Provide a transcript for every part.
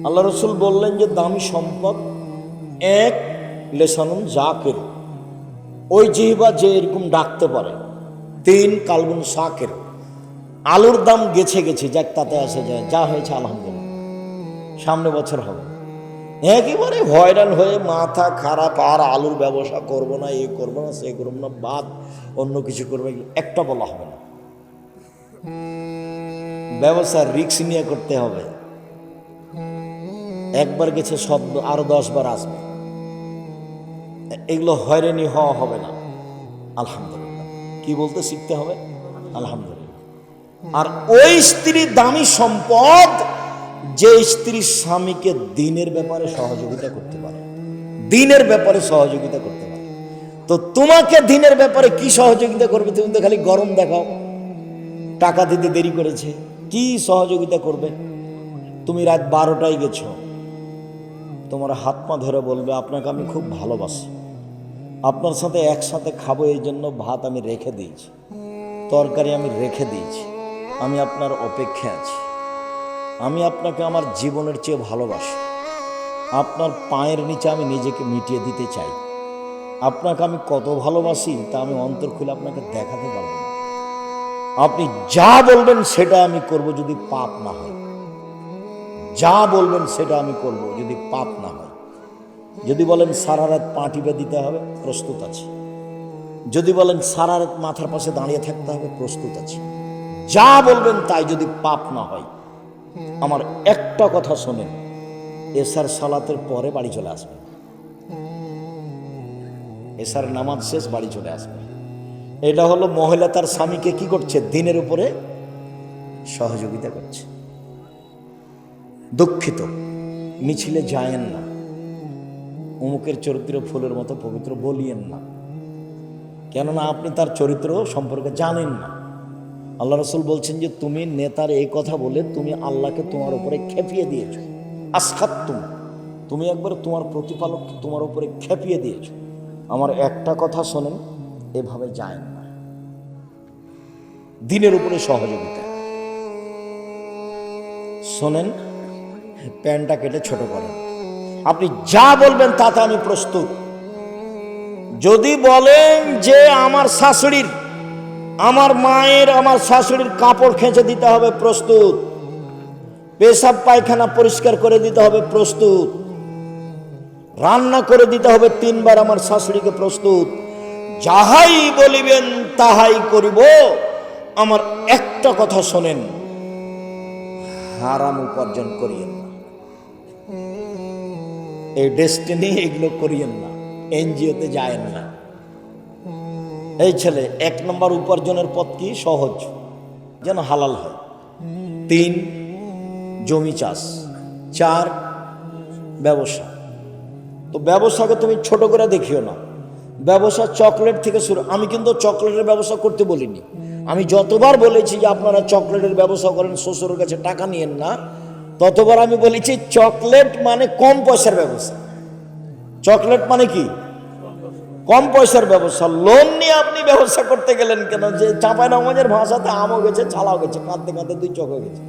আল্লাহ রসুল বললেন যে দামি সম্পদ এক লেসানুন জাকের, ওই জিহ্বা যে এরকম ডাকতে পারে। তিন কালবুন শাকের, আলুর দাম গেছে গেছে যাক তাতে আসে যায়, যা হয়েছে আলহামদুলিল্লাহ, সামনে বছর হবে। একেবারে হয়রান হয়ে মাথা খারাপ, আর আলুর ব্যবসা করব না, এ করবো না, সে করবো না, বাদ অন্য কিছু করবো, একটা বলা হবে না। ব্যবসা রিস্ক নিয়ে করতে হবে। একবার গেছে শব্দ আরো 10 বার আসবে, এগুলো হয়রানি হওয়া হবে না। আলহামদুলিল্লাহ, কি বলতে শিখতে হবে? আলহামদুলিল্লাহ। আর ওই স্ত্রী দামি সম্পদ যে স্ত্রী স্বামীকে দিনের ব্যাপারে সহযোগিতা করতে পারে, দিনের ব্যাপারে সহযোগিতা করতে পারে। তো তোমাকে দিনের ব্যাপারে কি সহযোগিতা করবে? তুমি তো খালি গরম দেখাও, টাকা দিতে দেরি করেছে, কি সহযোগিতা করবে? তুমি রাত 12টায় গেছো, তোমার হাত পা ধরে বলবে আপনাকে আমি খুব ভালোবাসি, আপনার সাথে একসাথে খাবো, এই জন্য ভাত আমি রেখে দিয়েছি, তরকারি আমি রেখে দিয়েছি, আমি আপনার অপেক্ষায় আছি, আমি আপনাকে আমার জীবনের চেয়ে ভালোবাসি, আপনার পায়ের নিচে আমি নিজেকে মিটিয়ে দিতে চাই, আপনাকে আমি কত ভালোবাসি তা আমি অন্তর খুলে আপনাকে দেখাতে পারবো না। আপনি যা বলবেন সেটা আমি করব যদি পাপ না হয়, যা বলবেন সেটা আমি করব যদি পাপ না হয়। যদি বলেন সারা রাত পা টিপে দিতে হবে, প্রস্তুত আছি। যদি বলেন সারা রাত মাথার পাশে দাঁড়িয়ে থাকতে হবে, প্রস্তুত আছি। যা বলবেন তাই, যদি পাপ না হয়। আমার একটা কথা শোনেন, এশার সালাতের পরে বাড়ি চলে আসবে, এশার নামাজ শেষ বাড়ি চলে আসবে। এটা হলো মহিলা তার স্বামীকে কি করছে? দিনের উপরে সহযোগিতা করছে। দুঃখিত, মিছিলে যায়েন না, অমুকের চরিত্র ফুলের মতো পবিত্র বলিয়েন না, কেননা আপনি তার চরিত্র সম্পর্কে জানেন না। আল্লাহ রসুল বলছেন যে তুমি নেতার এই কথা বলে তুমি আল্লাহকে তোমার উপরে খেপিয়ে দিয়েছো। আসখাত তুমি একবার তোমার প্রতিপালক তোমার উপরে খেপিয়ে দিয়েছো। আমার একটা কথা শোনেন, এভাবে যায়েন না, দিনের উপরে সহযোগিতা। শোনেন, প্যান্টটা কেটে ছোট করেন, আপনি যা বলবেন তাতে আমি প্রস্তুত। যদি বলেন যে আমার শাশুড়ির, আমার মায়ের, আমার শাশুড়ির কাপড় খেঁচে দিতে হবে, প্রস্তুত। পেশাব পায়খানা পরিষ্কার করে দিতে হবে, প্রস্তুত। রান্না করে দিতে হবে 3 বার আমার শাশুড়িকে, প্রস্তুত। যাহাই বলিবেন তাহাই করিব। আমার একটা কথা শোনেন, হারাম উপার্জন করিয়েন না, এই ডেস্টিনি এগুলো করিয়েন না, এনজিওতে যায়েন না। এই ছেলে 1 নম্বর উপার্জনের পথ কি? সহজ, যেন হালাল হয়। 3 জমি চাষ, 4 ব্যবসা। তো ব্যবসাকে তুমি ছোট করে দেখিও না, ব্যবসা চকলেট থেকে শুরু। আমি কিন্তু চকলেটের ব্যবসা করতে বলিনি, আমি যতবার বলেছি যে আপনারা চকলেটের ব্যবসা করেন, শ্বশুরের কাছে টাকা নিয়েন না, ততবার আমি বলেছি চকলেট মানে কম পয়সার ব্যবসা। চকলেট মানে কি? কম পয়সার ব্যবসা। লোন নিয়ে আপনি ব্যবসা করতে গেলেন কেন? যে চাঁপাইনবাবগঞ্জের ভাষাতে আমও গেছে, ছালাও গেছে, কাঁদতে কাঁদতে 2 চোখ হয়ে গেছে।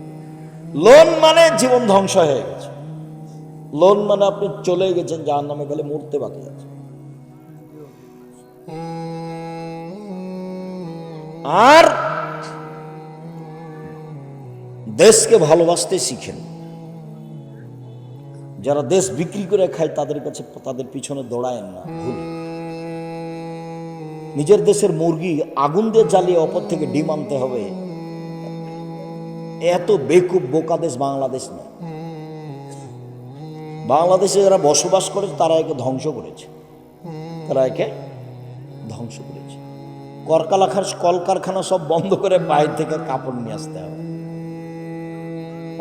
লোন মানে জীবন ধ্বংস হয়ে গেছে, লোন মানে আপনি চলে গেছেন জাহান্নামে, গেলে মরতে বাকি আছে। আর দেশকে ভালোবাসতে শিখেন। যারা দেশ বিক্রি করে খায় তাদের কাছে, তাদের পিছনে দৌড়ায়েন না, ভুল। নিজের দেশের মুরগি আগুন দিয়ে জ্বালিয়ে অপর থেকে ডিম আনতে হবে, এত বেকুব বোকা দেশ বাংলাদেশ না। বাংলাদেশে যারা বসবাস করে তারা একে ধ্বংস করেছে, তারা একে ধ্বংস করেছে। কলকারখানা সব বন্ধ করে বাইরে থেকে কাপড় নিয়ে আসতে হবে।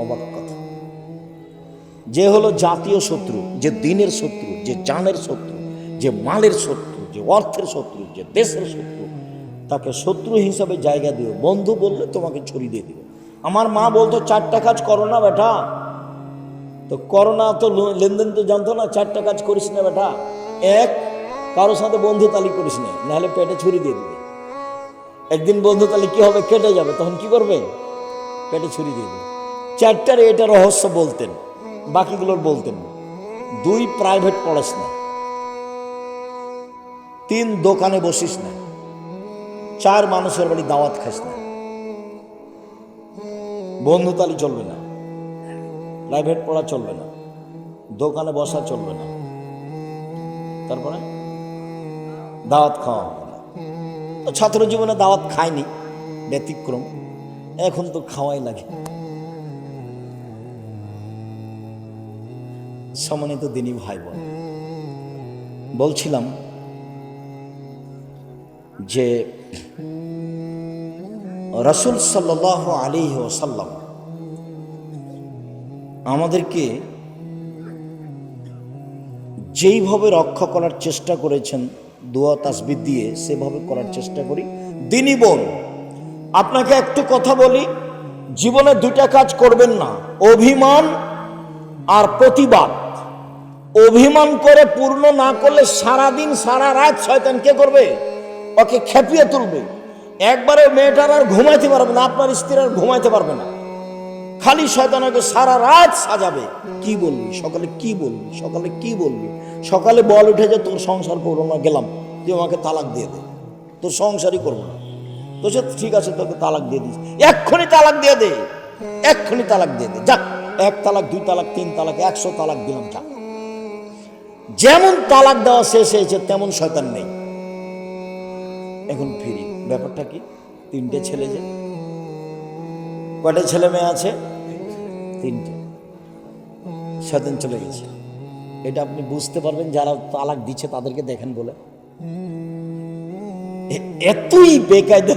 অবাক কথা। যে হলো জাতীয় শত্রু, যে দিনের শত্রু, যে জানের শত্রু, যে মালের শত্রু, যে অর্থের শত্রু, যে দেশের শত্রু, তাকে শত্রু হিসাবে জায়গা দিও। বন্ধু বললে তোমাকে ছড়ি দিয়ে দিও। আমার মা বলতো 4টা কাজ করো না বেটা, তো করোনা তো লেনদেন তো জানতো না, 4টা কাজ করিস না বেটা। 1, কারোর সাথে বন্ধু তালি করিস না, নাহলে পেটে ছুরি দিয়ে দিবে। একদিন বন্ধু তালি কি হবে? কেটে যাবে, তখন কি করবে? পেটে ছুরি দিয়ে দেবে। 4টার এটা রহস্য বলতেন বাকিগুলোর বলতেন। 2 প্রাইভেট পড়াস না, 3 দোকানে বসিস না, 4 মানুষের বাড়ি দাওয়াত খাস না, বন্ধুতালি চলবে না, প্রাইভেট পড়া চলবে না, দোকানে বসা চলবে না, তারপরে দাওয়াত খাওয়া হবে না। তো ছাত্র জীবনে দাওয়াত খায়নি, ব্যতিক্রম, এখন তো খাওয়াই লাগে। সম্মানিত দিনী ভাই বোন, বলছিলাম যে রাসূল সাল্লাল্লাহু আলাইহি ওয়াসাল্লাম আমাদেরকে যেইভাবে রক্ষা করার চেষ্টা করেছেন দোয়া তাসবিহ দিয়ে, সেভাবে করার চেষ্টা করি। দিনী বোন, আপনাকে একটু কথা বলি, জীবনে 2টা কাজ করবেন না, অভিমান আর প্রতিবাদ। অভিমান করে পূর্ণ না করলে সারাদিন সারা রাত শয়তান কে করবে? ওকে খেপিয়ে তুলবে। একবারে মেয়েটার আর ঘুমাইতে পারবে না, আপনার স্ত্রী আর ঘুমাইতে পারবে না, খালি শয়তানকে সারা রাত সাজাবে। কি বলবি সকালে, কি বলবি সকালে, কি বলবি সকালে? বল উঠে যে তোর সংসার করবো না, গেলাম, তুই আমাকে তালাক দিয়ে দে, তোর সংসারই করবো না। তো সে ঠিক আছে, তোকে তালাক দিয়ে দিস, এক্ষুনি তালাক দিয়ে দে, এক্ষুনি তালাক দিয়ে দে, যাক 1 তালাক 2 তালাক 3 তালাক 100 তালাক দিলাম, যাক। যেমন তালাক দেওয়া শেষ হয়েছে তেমন শয়তান নেই। এখন ফিরি, ব্যাপারটা কি? 3টে ছেলে, যে কয়টা ছেলে মেয়ে আছে? 3টে। শয়তান চলে গেছে। এটা আপনি বুঝতে পারবেন যারা তালাক দিচ্ছে তাদেরকে দেখেন বলে। এতই বেকায়দা,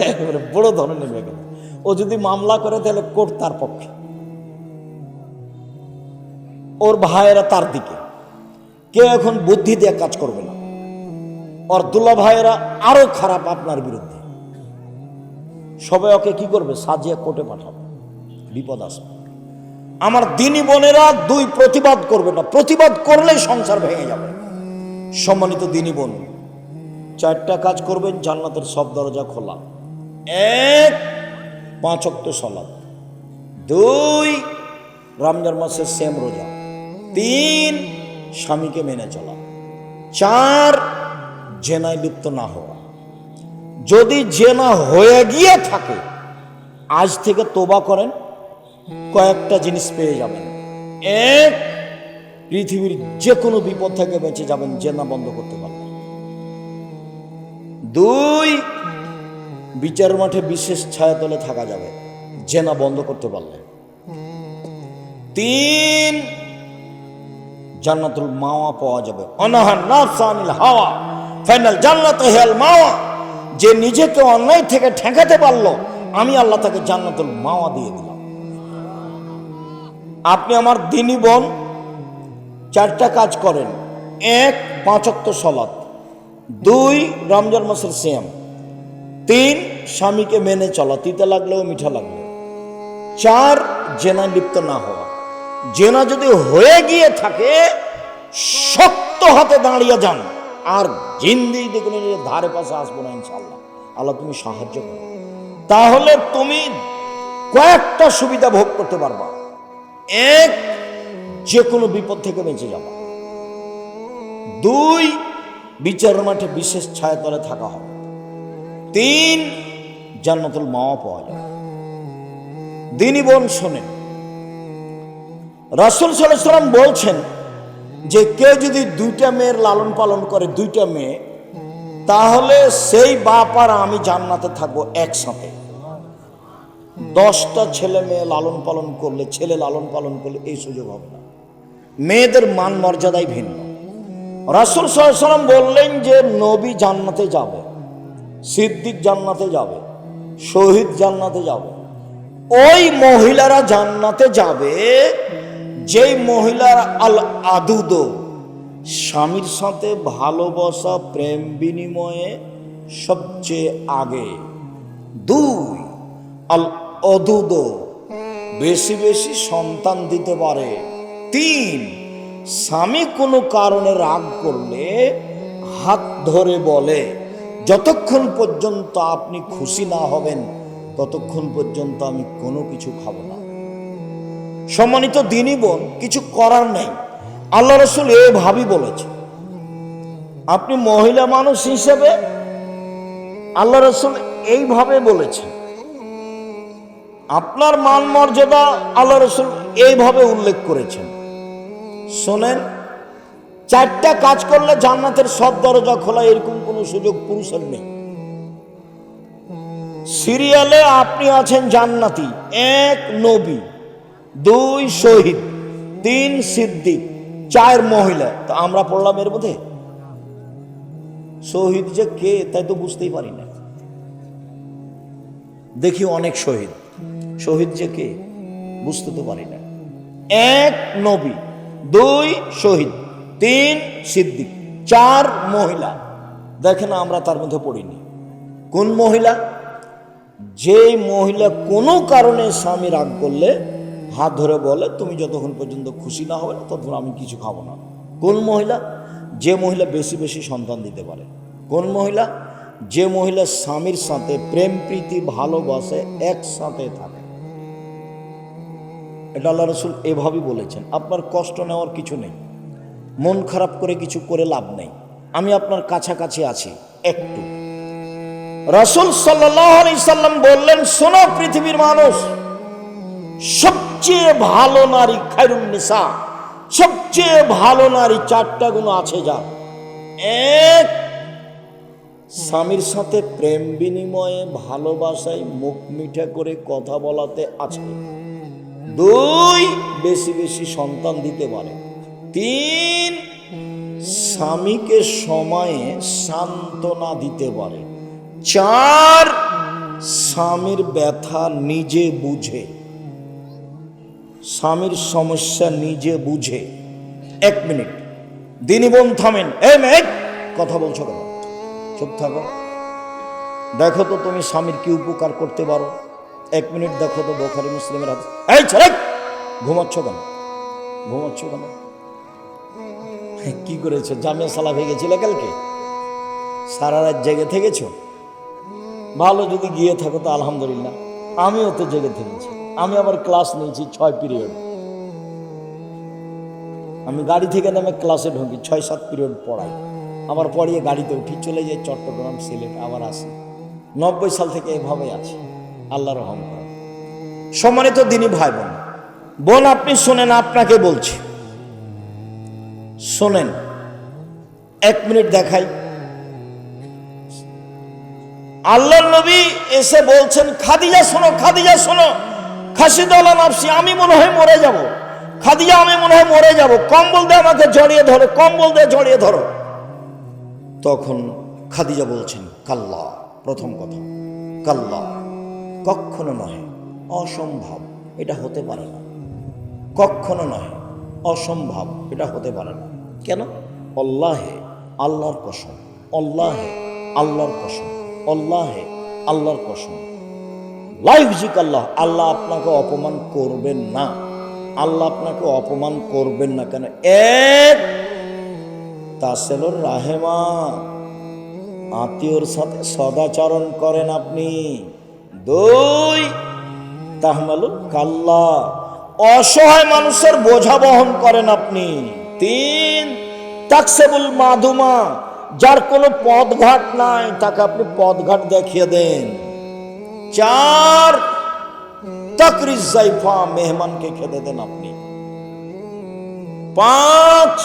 বড় ধরনের বেকায়দা। ও যদি মামলা করে তাহলে কোর্ট তার পক্ষে, ওর ভাইয়েরা তার দিকে, কেউ এখন বুদ্ধি দিয়ে কাজ করবে না। ওর দুলা ভাইয়েরা আরো খারাপ আপনার বিরুদ্ধে, সবাই ওকে কি করবে? সাজিয়ে কোর্টে পাঠাবে, বিপদ আসবে। আমার দিনী বোনেরা 2 প্রতিবাদ করবে না, প্রতিবাদ করলেই সংসার ভেঙে যাবে। সম্মানিত দিনী বোন, 4টা কাজ করবেন, জান্নাতের সব দরজা খোলা। 1 5 ওয়াক্ত সালাত, 2 রমজান মাসের সেম রোজা, 3 স্বামীকে মেনে চলা, 4 জেনায় লিপ্ত না হওয়া। যদি জেনা হয়ে গিয়ে থাকে, আজ থেকে তোবা করেন, কয়েকটা জিনিস পেয়ে যাবেন। 1 পৃথিবীর যে কোনো বিপদ থেকে বেঁচে যাবেন জেনা বন্ধ করতে পারবেন। 2 বিচার মাঠে বিশেষ ছায়াতলে থাকা যাবে জেনা বন্ধ করতে পারলে। 3 জান্নাতুল মাওয়া পাওয়া যাবে। অনাহান নাফসানিল হাওয়া ফাইনাল জান্নাতু হিয়াল মাওয়া। যে নিজেকে অন্যায় থেকে ঠেকাতে পারলো, আমি আল্লাহ তাকে জান্নাতুল মাওয়া দিয়ে দিলাম। আপনি আমার দিনী বোন 4টা কাজ করেন। 1 5 ওয়াক্ত সালাত, 2 রমজান মাসের সিয়াম, 3 স্বামীকে মেনে চলা, তিতা লাগলেও মিঠা লাগলেও, 4 জেনায় লিপ্ত না হওয়া। জেনা যদি হয়ে গিয়ে থাকে, শক্ত হাতে দাঁড়িয়ে যান, আর জিন্দেগি দেখুন ধারে পাশে আসবো না ইনশাআল্লাহ। আল্লাহ তুমি সাহায্য করো, তাহলে তুমি কয়েকটা সুবিধা ভোগ করতে পারবা। 1 যে কোনো বিপদ থেকে বেঁচে যাবা। 2 বিচার মাঠে বিশেষ ছায়াতলে থাকা হবে। 3 জান্নাতুল মাওয়া পাওয়া যাবে। দিনী বোন শোনেন, রাসূল সাল্লাল্লাহু আলাইহি ওয়াসাল্লাম বলছেন যে কেউ যদি 2টা মেয়ের লালন পালন করে, 2টা মেয়ে, তাহলে সেই বাপ আর আমি জান্নাতে থাকবো একসাথে। 10টা ছেলে মেয়ে লালন পালন করলে, ছেলে লালন পালন করলে এই সুযোগ হবে না। মেয়েদের মান মর্যাদাই ভিন্ন। রাসূল সাল্লাল্লাহু আলাইহি ওয়াসাল্লাম বললেন যে নবী জান্নাতে যাবে, সিদ্দিক জান্নাতে যাবে, শহীদ জান্নাতে যাবে। ওই মহিলারা জান্নাতে যাবে যেই মহিলারা আল আদুদ, স্বামীর সাথে ভালোবাসা প্রেম বিনিময়ে সবচেয়ে আগে। 2 আল অদুদ, বেশি বেশি সন্তান দিতে পারে। 3 স্বামী কোনো কারণে রাগ করলে হাত ধরে বলে, যতক্ষণ পর্যন্ত আপনি খুশি না হবেন ততক্ষণ পর্যন্ত আমি কোনো কিছু খাবো না। সম্মানিত দিনী বোন, কিছু করার নেই, আল্লাহ রসুল এভাবেই বলেছে। আপনি মহিলা মানুষ হিসেবে আল্লাহ রসুল এইভাবে বলেছে, আপনার মান মর্যাদা আল্লাহ রসুল এইভাবে উল্লেখ করেছেন। শোনেন, 4টা কাজ করলে জান্নাতের সব দরজা খোলা, এরকম কোন সুযোগ পুরুষের নেই। সিরিয়ালে আপনি আছেন জান্নাতি, 1 নবী, 2 শহীদ, 3 সিদ্দিক, 4 মহিলা। তো আমরা পড়লাম এর মধ্যে। শহীদ যে কে তাই তো বুঝতেই পারি না। দেখি অনেক শহীদ, শহীদ যে কে বুঝতে তো পারি না। 1 নবী, 2 শহীদ, 3 সিদ্দিক, 4 মহিলা। দেখেন আমরা তার মধ্যে পড়িনি। কোন মহিলা? যে মহিলা কোনো কারণে স্বামী রাগ করলে হাত ধরে বলে, তুমি যতক্ষণ পর্যন্ত খুশি না হবে না ততক্ষণ আমি কিছু খাবো না। কোন মহিলা? যে মহিলা বেশি বেশি সন্তান দিতে পারে। কোন মহিলা? যে মহিলা স্বামীর সাথে প্রেম প্রীতি ভালোবাসে, একসাথে থাকে। এটা আল্লাহ রসুল এভাবেই বলেছেন। আপনার কষ্ট নেওয়ার কিছু নেই, মন খারাপ করে কিছু করে লাভ নেই। আমি আপনার কাছাকাছি আছি একটু। রাসূল সাল্লাল্লাহু আলাইহি সাল্লাম বললেন, শোনো পৃথিবীর মানুষ, সবচেয়ে ভালো নারী খায়রুন নিসা, সবচেয়ে ভালো নারী 4টা গুণ আছে যার। 1, স্বামীর সাথে প্রেম বিনিময়ে ভালোবাসায় মুখ মিঠা করে কথা বলাতে আছে। 2, বেশি বেশি সন্তান দিতে পারে। 3, স্বামীকে সময়ে সান্ত্বনা দিতে পারে। 4, স্বামীর ব্যথা নিজে বুঝে, স্বামীর সমস্যা নিজে বুঝে। 1 মিনিট, দিনী বোন থামেন। এই মেয়ে, কথা বলছো কেন? চুপ থাকো। দেখো তো তুমি স্বামীর কি উপকার করতে পারো। 1 মিনিট দেখো তো বুখারী মুসলিমের হাদিস। এই ছেলে, ঘুমাচ্ছ কেন? ঘুমাচ্ছ কেন? কি করেছো? জামিয়া সালাহ হয়ে গেছিল কালকে? সারা রাত জেগে থেকেছো? ভালো, যদি গিয়ে থাকো তো আলহামদুলিল্লাহ। আমিও তো জেগে থেকেছি। আমি আবার ক্লাস নিয়েছি 6 পিরিয়ড। আমি গাড়ি থেকে নেমে ক্লাসে ঢুকি, 6-7 পিরিয়ড পড়াই, আবার পড়িয়ে গাড়িতে উঠি, চলে যাই চট্টগ্রাম, সিলেট, আবার আসি। 90 সাল থেকে এভাবে আছে, আল্লাহ রহম করে। সম্মানিত দিনী ভাই বোন, বোন আপনি শোনেন, আপনাকে বলছি শোনেন। 1 মিনিট দেখাই। আল্লাহর নবী এসে বলছেন, খাদিজা শোনো, খাদিজা শোনো, খাসিদালা নাফসি, আমি মনে হয় মরে যাব। খাদিজা, আমি মনে হয় মরে যাব, কম্বল দিয়ে আমাকে জড়িয়ে ধরো, কম্বল দিয়ে জড়িয়ে ধরো। তখন খাদিজা বলছেন, কাল্লা, প্রথম কথা কাল্লা, কখনো নয়, অসম্ভব, এটা হতে পারে না। কখনো নয়, অসম্ভব, এটা হতে পারে না। কেন? আল্লাহে, আল্লাহর কসম, আল্লাহে, আল্লাহর কসম, আল্লাহে, আল্লাহর কসম, লাইফজিক আল্লাহ, আল্লাহ আপনাকে অপমান করবেন না, আল্লাহ আপনাকে অপমান করবেন না। কেন? 1, তাসেলুর রাহেমা, আত্মীয়র সাথে সদাচরণ করেন আপনি। 2, তাহমালুল কাল্লা, অসহায় মানুষের বোঝা বহন করেন আপনি। 3, তাকসেবুল মাদুমা, যার কোনো পথঘাট নাই তাকে আপনি পথঘাট দেখিয়ে দেন। 4, তাকরিজ জাইফা, মেহমানকে খেতে দেন আপনি। 5,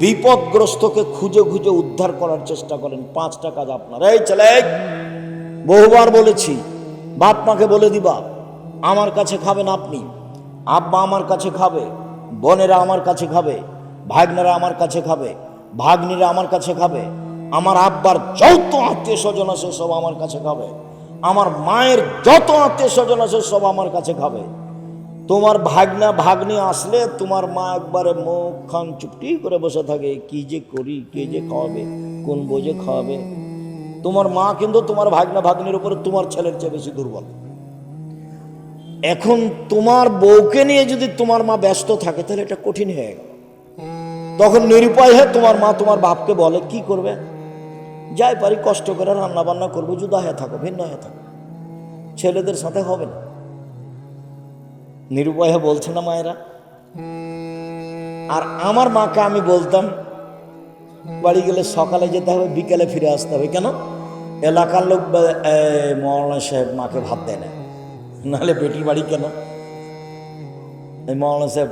বিপদগ্রস্তকে খুঁজে খুঁজে উদ্ধার করার চেষ্টা করেন। 5টা কাজ আপনার। এই ছেলে, বহুবার বলেছি, বাপ মাকে বলে দিবা, আমার কাছে খাবেন আপনি, আব্বা আমার কাছে খাবে, বোনেরা আমার কাছে খাবে, ভাগ্নেরা আমার কাছে খাবে, ভাগ্নিরা আমার কাছে খাবে, আমার আব্বার যত আত্মীয় স্বজন আছে সব আমার কাছে খাবে, আমার মায়ের যত আত্মীয় স্বজন আছে সব আমার কাছে খাবে। তোমার ভাগনা ভাগ্নি আসলে তোমার মা একবারে মুখ খান চুপটি করে বসে থাকে, কি যে করি, কে যে খাওয়াবে, কোন বোঝে খাওয়াবে। তোমার মা কিন্তু তোমার ভাগনা ভাগ্নির উপরে তোমার ছেলের চেয়ে বেশি দুর্বল। এখন তোমার বউকে নিয়ে যদি তোমার মা ব্যস্ত থাকে তাহলে এটা কঠিন হয়ে গেল। তখন নিরুপায় হয়ে তোমার মা তোমার বাপকে বলে, কি করবে? যাই পারি কষ্ট করে রান্না বান্না করবো, জুদা হয়ে থাকো, ভিন্ন হয়ে থাকো, ছেলেদের সাথে হবে না। নিরুপায় বলছে না মায়েরা। আর আমার মাকে আমি বলতাম বাড়ি গেলে সকালে যেতে হবে, বিকেলে ফিরে আসতে হবে। কেন? এলাকার লোক মৌলানা সাহেব মাকে ভাত দেয় না, নাহলে বেটির বাড়ি কেন? এই মৌলানা সাহেব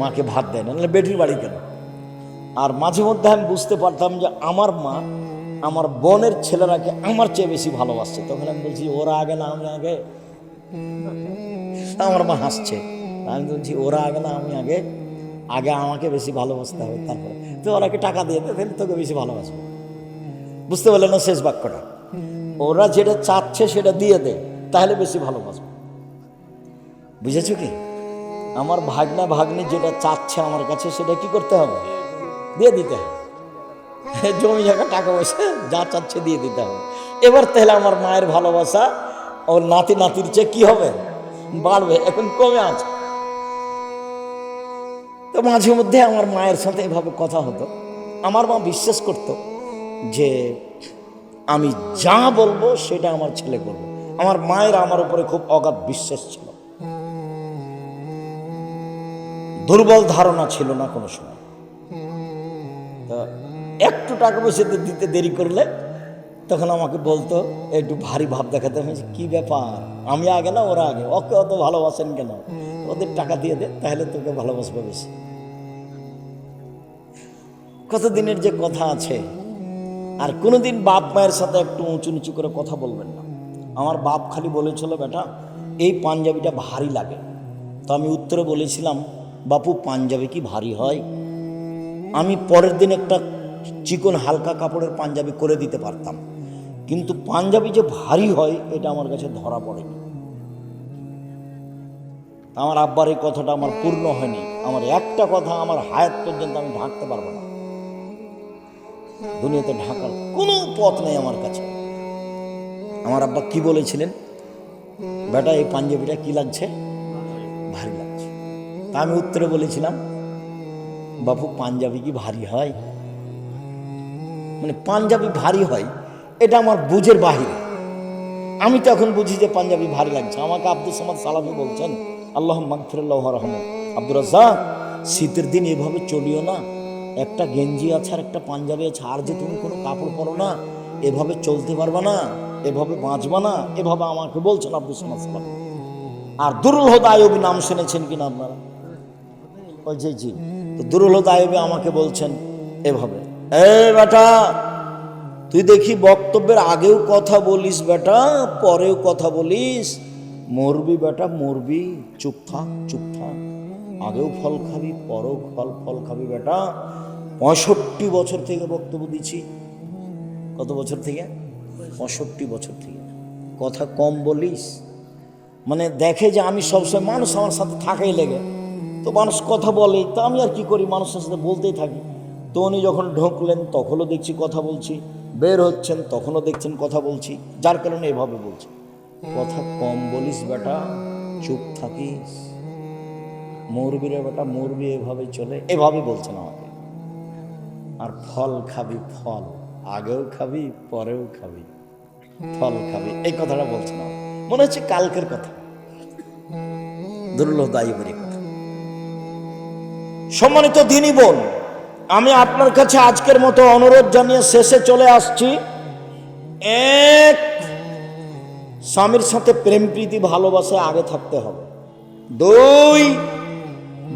মাকে ভাত দেয় না, নাহলে বেটির বাড়ি কেন? আর মাঝে মধ্যে আমি বুঝতে পারতাম যে আমার মা আমার বোনের ছেলেরাকে আমার চেয়ে বেশি ভালোবাসছে। তখন আমি বলছি ওরা আগে না আমি আগে। আমার মা হাসছে। আমি বলছি ওরা আগে না আমি আগে, আগে আমাকে বেশি ভালোবাসতে হবে, তারপরে তো ওরাকে টাকা দিয়ে দে, তাহলে তোকে বেশি ভালোবাসবে। বুঝতে পারলেন না শেষ বাক্যটা? ওরা যেটা চাচ্ছে সেটা দিয়ে দে, তাহলে বেশি ভালোবাসবে। বুঝেছো কি? আমার ভাগনা ভাগ্নি যেটা চাচ্ছে আমার কাছে সেটা কি করতে হবে? দিয়ে দিতে হবে। জমি জায়গা টাকা পয়সা যা চাচ্ছে দিয়ে দিতে হবে। এবার তাহলে আমার মায়ের ভালোবাসা ওর নাতি নাতির চেয়ে কি হবে? বাড়বে। এখন কমে আছে। তো মাঝে মধ্যে আমার মায়ের সাথে এভাবে কথা হতো। আমার মা বিশ্বাস করত যে আমি যা বলবো সেটা আমার ছেলে করবে। আমার মায়ের আমার উপরে খুব অগাধ বিশ্বাস ছিল, দুর্বল ধারণা ছিল না কোনো সময়। তো একটু টাকা পয়সা দিতে দেরি করলে তখন আমাকে বলতো, একটু ভারী ভাব দেখাতে, কি ব্যাপার আমি আগে না ওরা আগে, ওকে অত ভালোবাসেন কেন? ওদের টাকা দিয়ে দে, তাহলে তোকে ভালোবাসবে বেশি। কতদিনের যে কথা আছে। আর কোনোদিন বাপ মায়ের সাথে একটু উঁচু নিচু করে কথা বলবেন না। আমার বাপ খালি বলেছিল, বেটা এই পাঞ্জাবিটা ভারী লাগে। তো আমি উত্তরে বলেছিলাম, বাপু পাঞ্জাবি কি ভারী হয়? আমি পরের দিন একটা চিকন হালকা কাপড়ের পাঞ্জাবি করে দিতে পারতাম, কিন্তু পাঞ্জাবি যে ভারী হয় এটা আমার কাছে ধরা পড়েনি। আমার আব্বার এই কথাটা আমার পূর্ণ হয়নি। আমার একটা কথা আমার হায়াত পর্যন্ত আমি ঢাকতে পারবো না। দুনিয়াতে ঢাকার কোনো পথ নেই আমার কাছে। আমার আব্বা কি বলেছিলেন, বেটা এই পাঞ্জাবিটা কি লাগছে? ভারী লাগছে। তা আমি উত্তরে বলেছিলাম, বাপু পাঞ্জাবি কি ভারী হয়? মানে পাঞ্জাবি ভারী হয় এটা আমার বুঝের বাহিরে। আমি তো এখন বুঝি যে পাঞ্জাবি ভারী লাগছে। আমাকে আব্দুল সামাদ সালাফি বলছেন, আল্লাহ মাগফিরাল্লাহু রহমান, আব্দুর রাজ্জাক শীতের দিন এভাবে চলিও না, একটা গেঞ্জি আছে আর একটা পাঞ্জাবি আছে, আর যে তুমি কোনো কাপড় পরো না, এভাবে চলতে পারবা না, এভাবে বাঁচবা না, এভাবে আমাকে বলছেন আব্দুল সামাদ সালাফি। আর দুরুল হুদা আইয়ুবী নাম শুনেছেন কিনা আপনারা? বলছে জি। তো দুরুল হুদা আইয়ুবী আমাকে বলছেন এভাবে, বেটা তুই দেখি বক্তব্যের আগেও কথা বলিস বেটা, পরেও কথা বলিস, মরবি বেটা মরবি, চুপ থাক চুপ থাক, আগেও ফল খাবি পরেও ফল খাবি বেটা। 65 বছর থেকে বক্তব্য দিচ্ছি। কত বছর থেকে? 65 বছর থেকে। কথা কম বলিস। মানে দেখে যে আমি সবসময়, মানুষ আমার সাথে থাকাই লেগে, তো মানুষ কথা বলে, তো আমি আর কি করি, মানুষের সাথে বলতেই থাকি। তো উনি যখন ঢুকলেন তখনও দেখছি কথা বলছি, বের হচ্ছেন তখনও দেখছেন কথা বলছি, যার কারণে এভাবে বলছি, কথা কম বলিস বেটা, চুপ থাকিস, মরবি রে বেটা মরবি, এভাবে চলে, এভাবে বলছেন আমাকে। আর ফল খাবি ফল, আগেও খাবি পরেও খাবি, ফল খাবি, এই কথাটা বলছেন আমাকে। মনে হচ্ছে কালকের কথা, দুরুল হুদা আইয়ুবীর কথা। সম্মানিত দ্বীনী বোন, আমি আপনার কাছে আজকের মতো অনুরোধ জানিয়ে শেষে চলে আসছি। এক, স্বামীর সাথে প্রেম প্রীতি ভালোবাসা আগে থাকতে হবে। 2,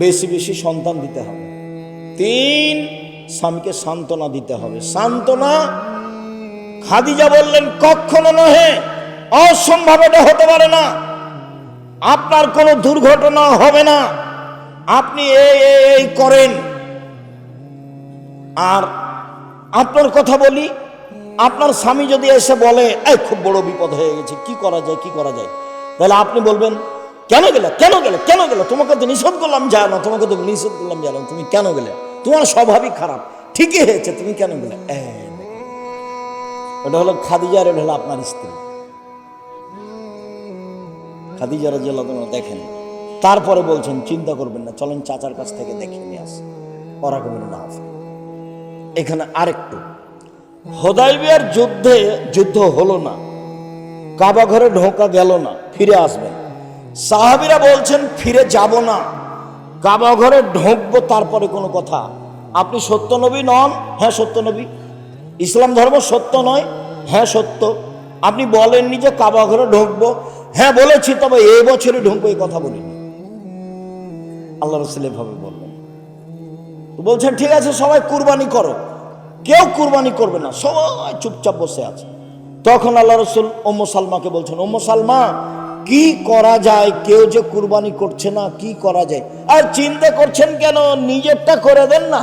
বেশি বেশি সন্তান দিতে হবে। 3, স্বামীকে সান্ত্বনা দিতে হবে। সান্ত্বনা, খাদিজা বললেন কখনো নহে, অসম্ভব, এটা হতে পারে না, আপনার কোনো দুর্ঘটনা হবে না, আপনি এই করেন। আর আপনার কথা বলি, আপনার স্বামী যদি এসে বলে এই খুব বড় বিপদ হয়ে গেছে, কি করা যায় কি করা যায়, তাহলে আপনি বলবেন কেন গেলে কেন গেলে কেন গেলে, তোমাকে তো নিষেধ করলাম যায় না, তোমাকে তো নিষেধ করলাম যায় না, তুমি কেন গেলে, তোমার স্বভাবই খারাপ, ঠিকই হয়েছে, তুমি কেন গেলে। ওটা হলো খাদিজা, আর এটা হলো আপনার স্ত্রী। খাদিজা রাদিয়াল্লাহু আনহা দেখেন, তারপরে বলছেন চিন্তা করবেন না, চলেন চাচার কাছ থেকে দেখে নিয়ে আসি। ওরা কবেন না। এখানে আরেকটু, হুদায়বিয়ার যুদ্ধ হলো না, কাবা ঘরে ঢোকা গেল না, ফিরে আসবেন, সাহাবীরা বলছেন ফিরে যাব না, কাবা ঘরে ঢুকবো, তারপরে কোনো কথা। আপনি সত্য নবী নন? হ্যাঁ সত্য নবী। ইসলাম ধর্ম সত্য নয়? হ্যাঁ সত্য। আপনি বলেননি যে কাবা ঘরে ঢুকবো? হ্যাঁ বলেছি, তবে এই বছরই ঢুকবো, এই কথা বলিনি। আল্লাহ রাসূল এভাবে বললেন। বলছেন ঠিক আছে সবাই কুরবানি করো। কেউ কুরবানি করবে না, সবাই চুপচাপ বসে আছে। তখন আল্লাহ রাসূল উম্মু সালমাকে বলছেন, উম্মু সালমা কি করা যায়? কেউ যে কুরবানি করছে না, কি করা যায়? আর চিন্তা করছেন কেন, নিজেরটা করে দেন না।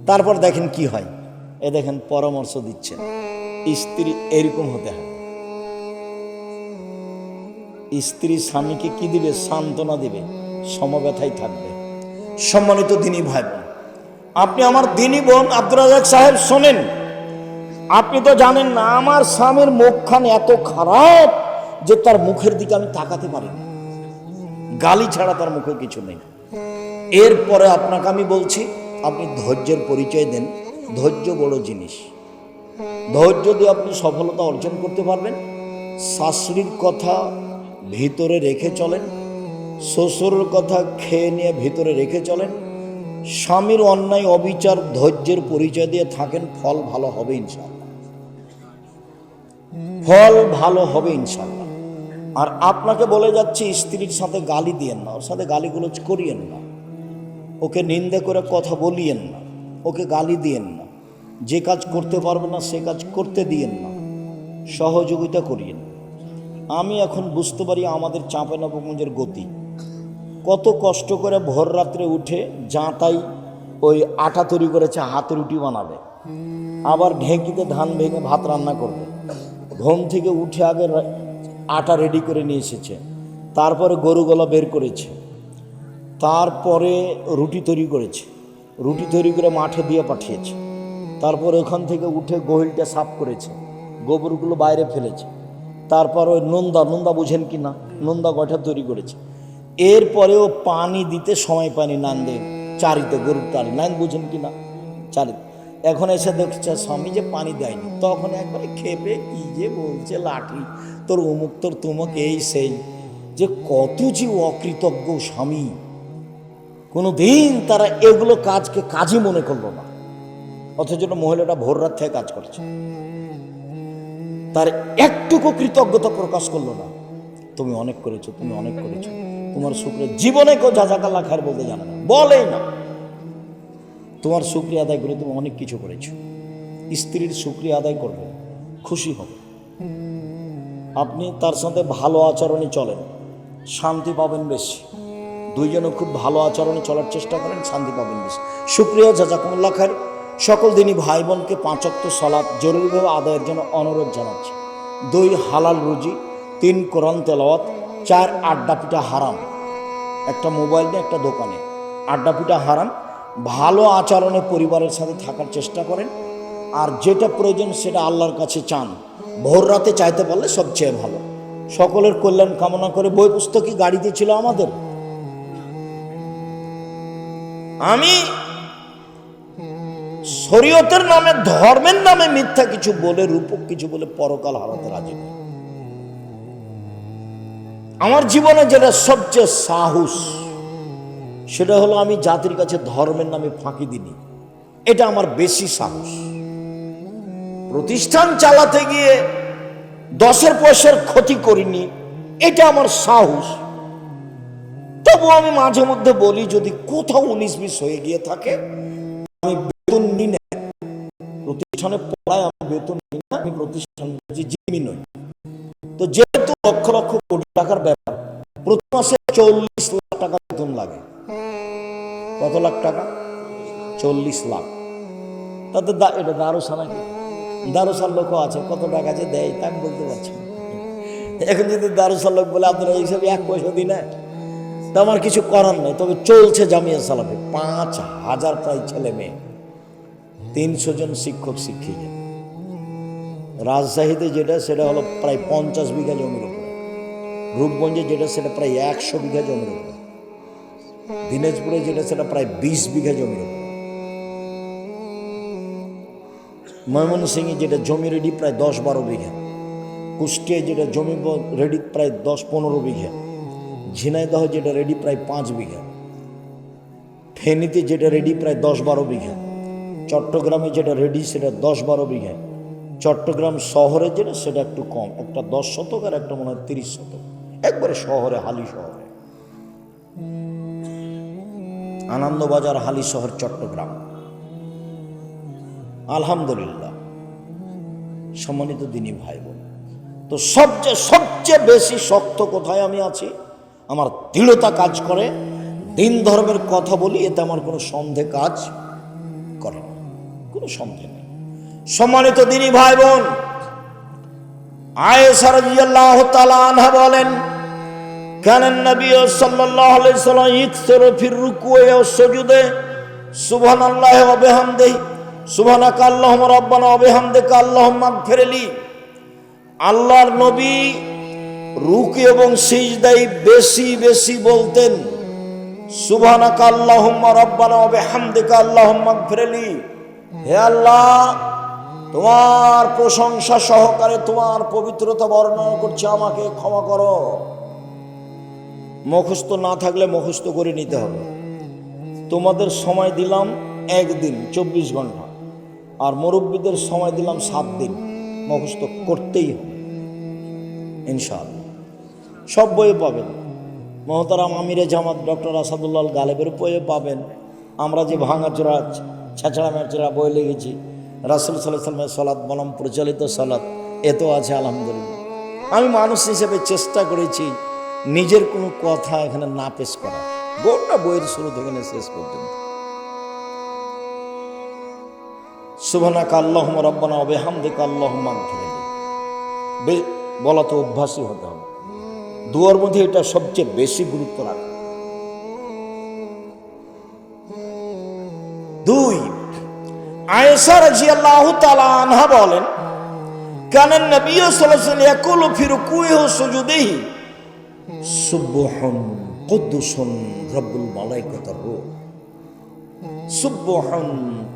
তারপর দেখেন কি হয়। এ দেখেন পরামর্শ দিচ্ছেন, স্ত্রী এরকম হতে হয়। স্ত্রী স্বামীকে কি দিবে? সান্ত্বনা দিবে, সমব্যথায় থাকবে। সম্মানিত দিনী ভাই বোন, আপনি আমার দিনী বোন আব্দুর রাজ্জাক সাহেব শোনেন, আপনি তো জানেন না আমার স্বামীর মুখখান এত খারাপ যে তার মুখের দিকে আমি তাকাতে পারি না, গালি ছাড়া তার মুখে কিছু নেই। এরপরে আপনাকে আমি বলছি, আপনি ধৈর্যের পরিচয় দেন। ধৈর্য বড় জিনিস। ধৈর্য দিয়ে আপনি সফলতা অর্জন করতে পারবেন। শাশুড়ির কথা ভিতরে রেখে চলেন, শ্বশুরের কথা খেয়ে নিয়ে ভিতরে রেখে চলেন। স্বামীর অন্যায় অবিচার ধৈর্যের পরিচয় দিয়ে থাকেন, ফল ভালো হবে ইনশাআল্লাহ। ফল ভালো হবে ইনশাআল্লাহ। আর আপনাকে বলে যাচ্ছি, স্ত্রীর সাথে গালি দিয়েন না, ওর সাথে গালিগুলোজ করিয়েন না, ওকে নিন্দে করে কথা বলিয়েন না, ওকে গালি দিয়েন না। যে কাজ করতে পারবে না সে কাজ করতে দিয়েন না, সহযোগিতা করিয়েন। আমি এখন বুঝতে পারি আমাদের চাঁপাইনবাবগঞ্জের গতি। কত কষ্ট করে ভোর রাত্রে উঠে যাঁতাই ওই আটা তৈরি করেছে, হাতে রুটি বানাবে, আবার ঢেঁকিতে ধান ভেঙে ভাত রান্না করবে। ঘুম থেকে উঠে আগে আটা রেডি করে নিয়ে এসেছে, তারপরে গরুগলা বের করেছে, তারপরে রুটি তৈরি করেছে, রুটি তৈরি করে মাঠে দিয়ে পাঠিয়েছে, তারপরে ওখান থেকে উঠে গহিলটা সাফ করেছে, গোবরগুলো বাইরে ফেলেছে, তারপর ওই নোন্দা বুঝেন কি না, নোন্দা গঠা তৈরি করেছে। এরপরেও পানি দিতে সময় পানি, নান দে চারিতে গরুর তারি, নান বুঝেন কি না, চারিতে। এখন এসে দেখছে স্বামী যে পানি দেয়নি, তখন একবারে খেপে কি যে বলছে, লাঠি তোর অমুক তোর তুমুক এই সেই, যে কত যে অকৃতজ্ঞ স্বামী। কোনো দিন তারা এগুলো কাজকে কাজই মনে করলো না, অথচ মহিলাটা ভোর রাত থেকে কাজ করছে, তার একটুকু কৃতজ্ঞতা প্রকাশ করলো না। তুমি অনেক করেছো, তুমি অনেক করেছো, তোমার শুক্রিয়া। জীবনে কেউ জাযাকাল্লাহ খায়ের বলতে জানে না, বলেই না। তোমার শুক্রিয়া আদায় করে তুমি অনেক কিছু করেছো। স্ত্রীর শুক্রিয়া আদায় করবে, খুশি হবে। আপনি তার সাথে ভালো আচরণে চলেন, শান্তি পাবেন বেশি। দুইজনে খুব ভালো আচরণে চলার চেষ্টা করেন, শান্তি পাবেন বেশি। শুক্রিয়া, জাযাকুমুল্লাহ খায়ের। সকল দিনই ভাই বোনকে 5 ওয়াক্ত সালাত জরুরিভাবে আদায়ের জন্য অনুরোধ জানাচ্ছি। 2 হালাল রুজি, 3 কোরআন তেলাওয়াত, 4 আড্ডা পিটা হারাম। একটা মোবাইল নিয়ে একটা দোকানে আড্ডা পিটা হারাম। ভালো আচরণে পরিবারের সাথে থাকার চেষ্টা করেন। আর যেটা প্রয়োজন সেটা আল্লাহর কাছে চান। ভোর রাতে চাইতে পারলে সবচেয়ে ভালো। সকলের কল্যাণ কামনা করে। বই পুস্তকই গাড়িতে ছিল আমাদের। আমি শরীয়তের নামে, ধর্মের নামে মিথ্যা কিছু বলে, রূপক কিছু বলে পরকাল হারাতে রাজি নই। আমার জীবনে যেটা সবচেয়ে সাহস, সেটা হলো আমি জাতির কাছে ধর্মের নামে ফাঁকি দিইনি। এটা আমার বেশি সাহস। প্রতিষ্ঠান চালাতে গিয়ে 10 পয়সার ক্ষতি করিনি, এটা আমার সাহস। তবু আমি মাঝে মধ্যে বলি, যদি কোথাও 19-20 হয়ে গিয়ে থাকে, আমি বেতন নিই না। প্রতিষ্ঠানে পড়ায় আমি বেতন নিই না, আমি প্রতিষ্ঠান জিম্মি নই। তো যেহেতু লক্ষ লক্ষ কোটি টাকার ব্যাপার, প্রতি মাসে 40 লাখ টাকা বেতন লাগে। কত লাখ টাকা? 40 লাখ। তাতে এটা দারুসা নাকি? দারুসার লোকও আছে, কত টাকা যে দেয় তা আমি বলতে পারছি না। এখন যদি দারুসার লোক বলে আপনারা এই হিসাবে 1 পয়সা দিন না, তা আমার কিছু করার নেই। তবে চলছে জামিয়া সালাফে 5000 প্রায় ছেলে মেয়ে, 300 জন শিক্ষক শিক্ষিকা। রাজশাহীতে যেটা সেটা হলো প্রায় 50 বিঘা জমির উপরে, রূপগঞ্জে যেটা সেটা প্রায় 100 বিঘা জমির উপরে, দিনাজপুরে যেটা সেটা প্রায় 20 বিঘা জমির উপরে, ময়মনসিংহে যেটা জমি রেডি প্রায় 10-12 বিঘা। কুষ্টিয়ায় যেটা জমি রেডি প্রায় 10-15 বিঘা, ঝিনাইদহ যেটা রেডি প্রায় 5 বিঘা, ফেনীতে যেটা রেডি প্রায় 10-12 বিঘা, চট্টগ্রামে যেটা রেডি সেটা 10-12 বিঘা, চট্টগ্রাম শহরে যেটা সেটা একটু কম, একটা 10 শতক আর একটা মনে হয় 30 শতক, একবারে শহরে, হালি শহরে, আনন্দবাজার হালি শহর চট্টগ্রাম। আলহামদুলিল্লাহ। সম্মানিত দিনী ভাই বোন, তো সবচেয়ে বেশি শক্ত কোথায় আমি আছি? আমার দৃঢ়তা কাজ করে, দিন ধর্মের কথা বলি, এতে আমার কোনো সন্দেহ কাজ করে না, কোনো সন্দেহ নেই। সম্মানিত দিনী ভাই বোন, আয়েশা রাদিয়াল্লাহু তাআলা আনহা বলেন, কানান নবী সাল্লাল্লাহু আলাইহি ওয়াসাল্লাম ইকসিরু ফির রুকুই ওয়াস সুজুদে সুবহানাল্লাহি ওয়া বিহামদিহি সুবহানাকা আল্লাহুম্মা রাব্বানা ওয়া বিহামদিকা আল্লাহুম্মা ইগফিরলি। আল্লাহর নবী রুকু এবং সিজদায় বেশি বেশি বলতেন সুবহানাকা আল্লাহুম্মা রাব্বানা ওয়া বিহামদিকা আল্লাহুম্মা ইগফিরলি। হে আল্লাহ, তোমার প্রশংসা সহকারে তোমার পবিত্রতা বর্ণনা করছি, আমাকে ক্ষমা করো। মুখস্থ না থাকলে মুখস্থ করে নিতে হবে। তোমাদের সময় দিলাম একদিন 24 ঘন্টা, আর মুরব্বীদের সময় দিলাম 7 দিন, মুখস্থ করতেই হবে ইনশাআল্লাহ। সব বইয়ে পাবেন, মহতারাম আমিরে জামাত ডক্টর আসাদুল্লাহ গালেবের বইয়ে পাবেন। আমরা যে ভাঙাচোরা ছেঁচড়া মেচড়া বই লিখেছি, রাসূল সাল্লাল্লাহু আলাইহি ওয়াসাল্লামের সালাত বনাম প্রচলিত সালাত, এত আছে আলহামদুলিল্লাহ। আমি মানুষ হিসেবে চেষ্টা করেছি নিজের কোনো কথা এখানে না পেশ করা, গোটা বইয়ের শুরু থেকে শেষ পর্যন্ত। সুবহানাকা আল্লাহুম্মা রাব্বানা ওয়া বিহামদিকা আল্লাহুম্মা ইগফিরলি বলা তো অভ্যাসই হতে হবে। দুয়ার মধ্যে এটা সবচেয়ে বেশি গুরুত্ব রাখে। 2, আয়েশা রাদিয়াল্লাহু তাআলা আনহা বলেন, কানান নবী সাল্লাল্লাহু আলাইহি ওয়াসাল্লাম ইয়াকুলু ফি রুকুইহি ওয়া সুজুদিহি সুবহান কুদ্দুসুন রাব্বুল মালাইকাতির রূহ। সুবহান